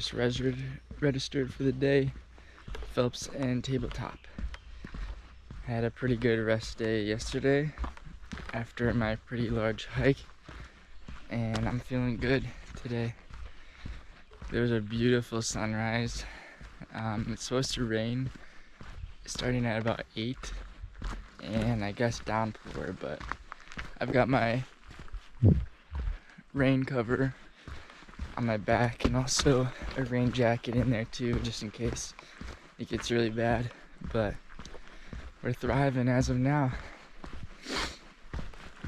just registered for the day. Phelps and Tabletop. I had a pretty good rest day yesterday after my pretty large hike, and I'm feeling good today. There was a beautiful sunrise. It's supposed to rain starting at about 8, and I guess downpour, but I've got my rain cover on my back and also a rain jacket in there too, just in case it gets really bad. But we're thriving as of now.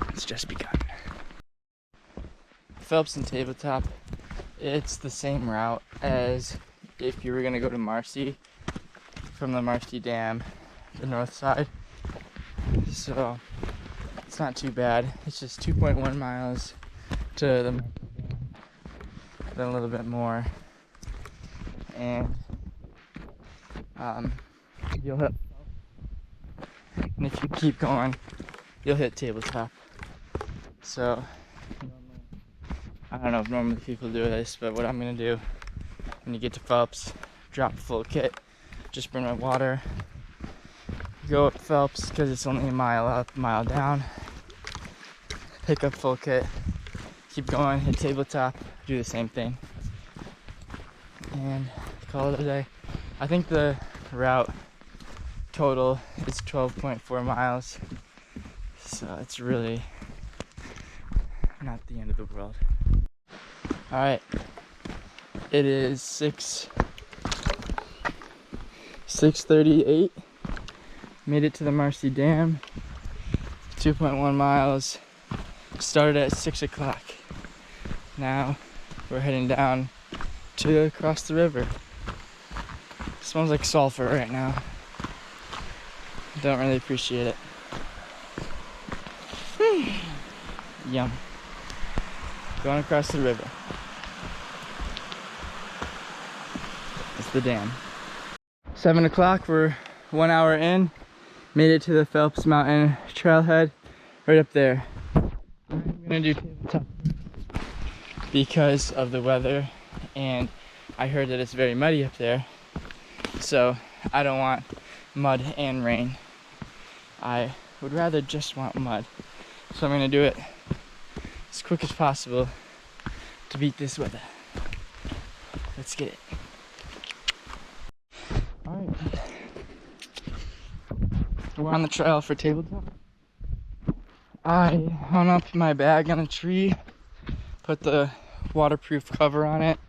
It's just begun. Phelps and Tabletop, it's the same route as if you were gonna go to Marcy from the Marcy Dam, the north side. So it's not too bad. It's just 2.1 miles to the Marcy Dam, then a little bit more, and you'll hit. And if you keep going, you'll hit Tabletop. So I don't know if normally people do this, but what I'm gonna do when you get to Phelps, drop a full kit, just bring my water, go up Phelps because it's only a mile up, mile down, pick up full kit, keep going, hit Tabletop, do the same thing, and call it a day. I think the route total is 12.4 miles, so it's really not the end of the world. All right, it is 6:38. Made it to the Marcy Dam. 2.1 miles. Started at 6 o'clock. Now we're heading down to cross the river. Smells like sulfur right now. Don't really appreciate it. Yum. Going across the river. It's the dam. 7 o'clock, we're 1 hour in. Made it to the Phelps Mountain trailhead, right up there. I'm gonna do Tabletop because of the weather, and I heard that it's very muddy up there. So I don't want mud and rain. I would rather just want mud. So I'm gonna do it as quick as possible to beat this weather. Let's get it. Alright. We're on the trail for Tabletop. I hung up my bag on a tree, put the waterproof cover on it,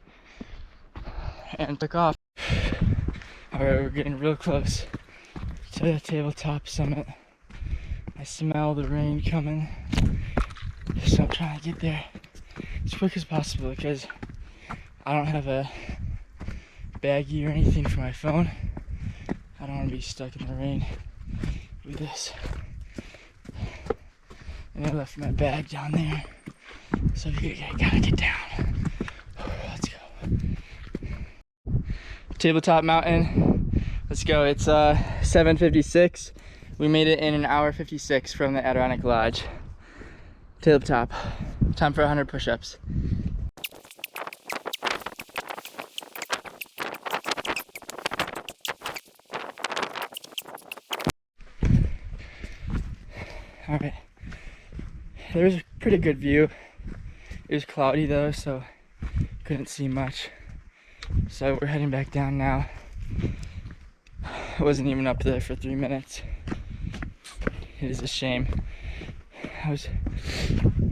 and took off. Alright, we're getting real close to the Tabletop summit. I smell the rain coming, so I'm trying to get there as quick as possible because I don't have a baggie or anything for my phone. I don't want to be stuck in the rain with this. And I left my bag down there, so I gotta get down. Let's go. Tabletop Mountain. Let's go. It's 7:56. We made it in an hour 56 from the Adirondack Lodge. Tabletop. Time for 100 push-ups. All right. There's a pretty good view. It was cloudy though, so couldn't see much. So we're heading back down now. I wasn't even up there for 3 minutes. It is a shame. I was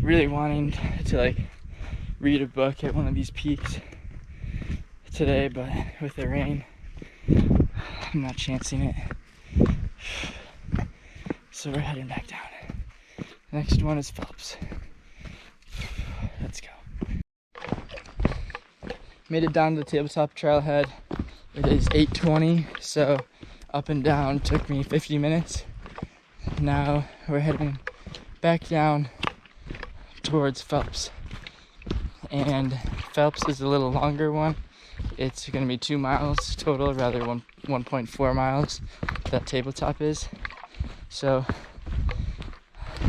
really wanting to read a book at one of these peaks today, but with the rain, I'm not chancing it. So we're heading back down. The next one is Phelps. Let's go. Made it down to the Tabletop trailhead. It is 8:20, so up and down took me 50 minutes. Now we're heading back down towards Phelps. And Phelps is a little longer one. It's gonna be 2 miles total, rather 1.4 miles that Tabletop is. So,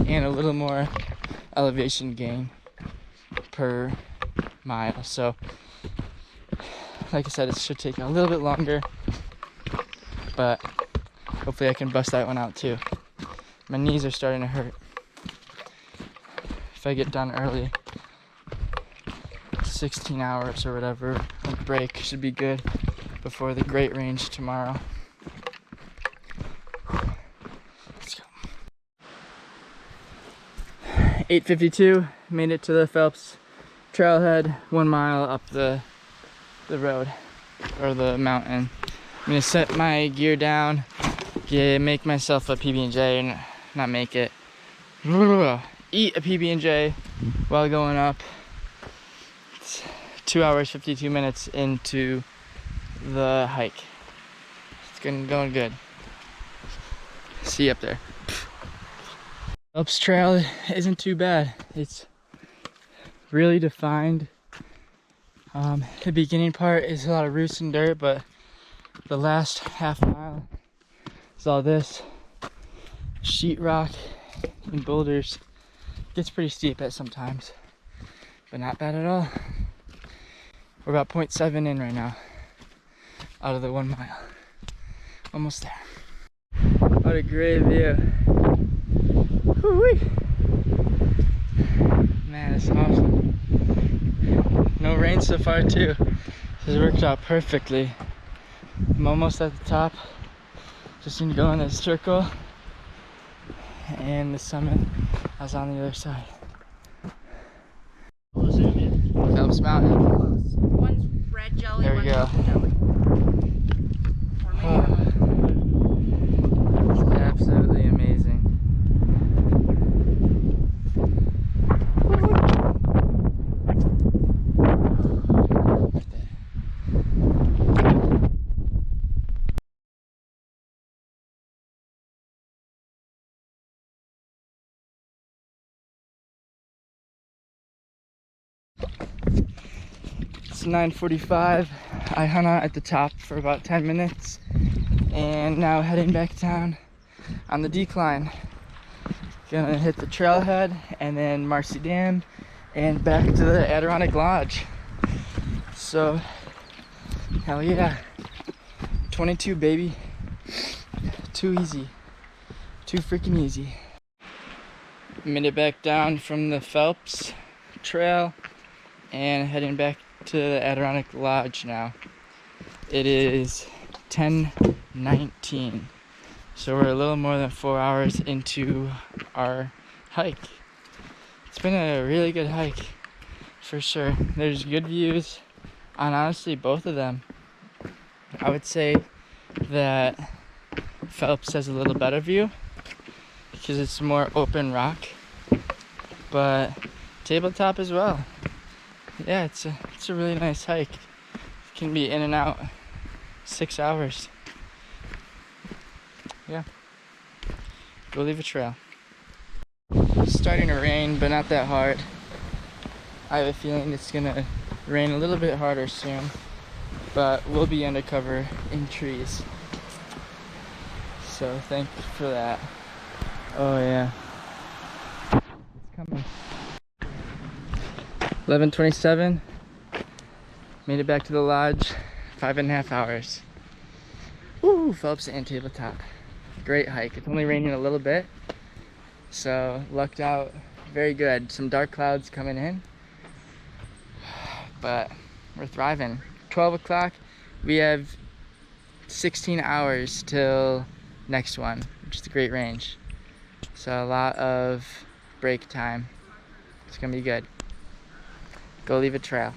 and a little more elevation gain per mile. So Like I said, it should take a little bit longer, but hopefully I can bust that one out too. My knees are starting to hurt. If I get done early, 16 hours or whatever on break should be good before the Great Range tomorrow. Let's go. 8:52, made it to the Phelps trailhead, 1 mile up the road or the mountain. I'm gonna set my gear down, make myself a PB&J, and not make it, eat a PB&J while going up. It's 2 hours 52 minutes into the hike. It's going good. See you up there. Phelps Trail isn't too bad. It's really defined. The beginning part is a lot of roots and dirt, but the last half mile is all this sheetrock and boulders. Gets pretty steep at sometimes, but not bad at all. We're about 0.7 in right now, out of the 1 mile. Almost there. What a great view. Woo-wee. Man, it's awesome. No rain so far too. This has worked out perfectly. I'm almost at the top. Just need to go in this circle, and the summit is on the other side. Phelps Mountain. One's red jelly. There we go. Jelly. It's absolutely amazing. It's 9:45. I hung out at the top for about 10 minutes and now heading back down on the decline. Gonna hit the trailhead and then Marcy Dam and back to the Adirondack Lodge. So, hell yeah. 22, baby. Too easy. Too freaking easy. Made it back down from the Phelps trail and heading back to the Adirondack Lodge now. It is 10:19, so we're a little more than 4 hours into our hike. It's been a really good hike for sure. There's good views on honestly both of them. I would say that Phelps has a little better view because it's more open rock, but Tabletop as well. Yeah, it's a really nice hike. Can be in and out 6 hours. Yeah. Go leave a trail. It's starting to rain, but not that hard. I have a feeling it's gonna rain a little bit harder soon, but we'll be undercover in trees. So thank you for that. Oh yeah. It's coming. 11:27. Made it back to the lodge. 5.5 hours. Woo! Phelps and Tabletop. Great hike. It's only raining a little bit, so lucked out. Very good. Some dark clouds coming in, but we're thriving. 12 o'clock. We have 16 hours till next one, which is the Great Range. So a lot of break time. It's gonna be good. Go leave a trail.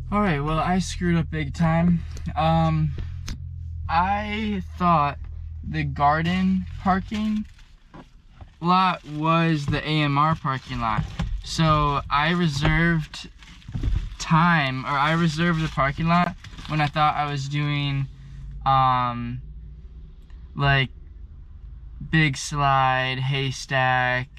Alright, well, I screwed up big time. I thought the garden parking lot was the AMR parking lot. So I reserved time, or I reserved the parking lot when I thought I was doing like Big Slide, Haystack,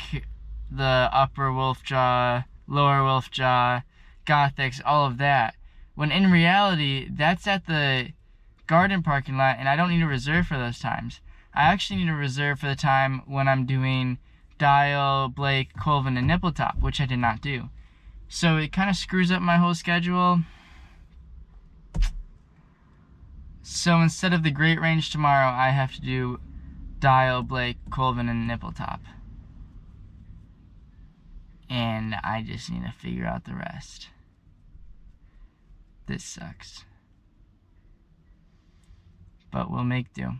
the Upper Wolfjaw, Lower Wolfjaw, Gothics, all of that. When in reality, that's at the garden parking lot, and I don't need to reserve for those times. I actually need to reserve for the time when I'm doing Dial, Blake, Colvin, and Nippletop, which I did not do. So it kind of screws up my whole schedule. So instead of the Great Range tomorrow, I have to do Dial, Blake, Colvin, and Nippletop. And I just need to figure out the rest. This sucks. But we'll make do.